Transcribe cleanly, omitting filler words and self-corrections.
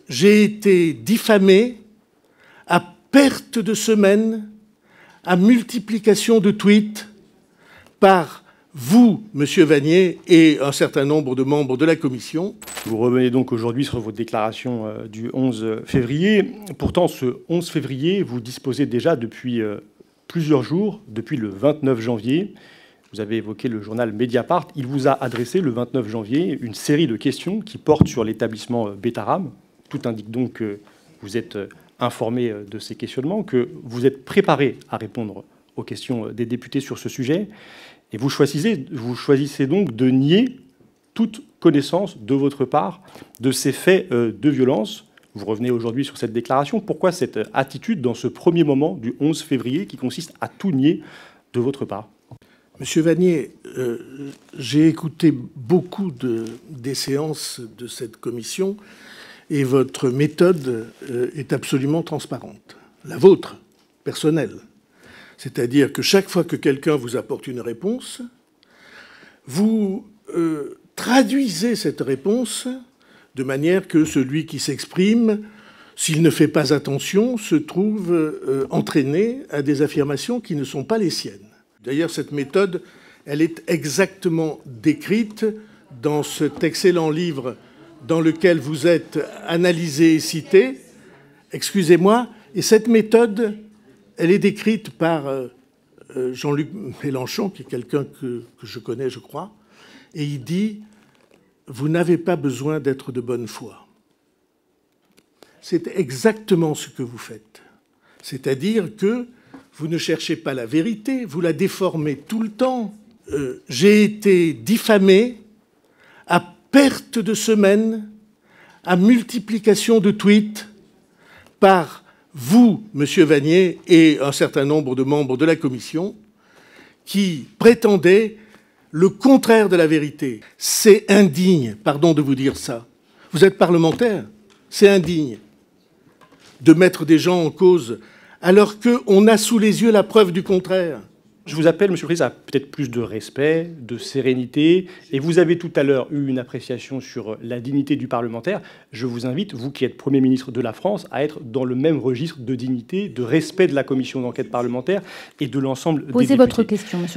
j'ai été diffamé à perte de semaine, à multiplication de tweets par vous, Monsieur Vannier, et un certain nombre de membres de la commission. Vous revenez donc aujourd'hui sur votre déclaration du 11 février. Pourtant, ce 11 février, vous disposez déjà depuis plusieurs jours, depuis le 29 janvier. Vous avez évoqué le journal Mediapart. Il vous a adressé le 29 janvier une série de questions qui portent sur l'établissement Betaram. Tout indique donc que vous êtes informé de ces questionnements, que vous êtes préparé à répondre aux questions des députés sur ce sujet. Et vous choisissez donc de nier toute connaissance de votre part de ces faits de violence. Vous revenez aujourd'hui sur cette déclaration. Pourquoi cette attitude dans ce premier moment du 11 février qui consiste à tout nier de votre part ? Monsieur Vannier, j'ai écouté beaucoup des séances de cette commission et votre méthode est absolument transparente. La vôtre, personnelle. C'est-à-dire que chaque fois que quelqu'un vous apporte une réponse, vous traduisez cette réponse de manière que celui qui s'exprime, s'il ne fait pas attention, se trouve entraîné à des affirmations qui ne sont pas les siennes. D'ailleurs, cette méthode, elle est exactement décrite dans cet excellent livre dans lequel vous êtes analysé et cité. Excusez-moi, et cette méthode, elle est décrite par Jean-Luc Mélenchon, qui est quelqu'un que je connais, je crois, et il dit « Vous n'avez pas besoin d'être de bonne foi ». C'est exactement ce que vous faites. C'est-à-dire que vous ne cherchez pas la vérité, vous la déformez tout le temps. J'ai été diffamé à perte de semaine, à multiplication de tweets par vous, Monsieur Vannier, et un certain nombre de membres de la commission qui prétendaient le contraire de la vérité. C'est indigne, pardon de vous dire ça. Vous êtes parlementaire, c'est indigne de mettre des gens en cause alors qu'on a sous les yeux la preuve du contraire. Je vous appelle, Monsieur le Président, à peut-être plus de respect, de sérénité. Et vous avez tout à l'heure eu une appréciation sur la dignité du parlementaire. Je vous invite, vous qui êtes Premier ministre de la France, à être dans le même registre de dignité, de respect de la commission d'enquête parlementaire et de l'ensemble des députés. Posez votre question, monsieur.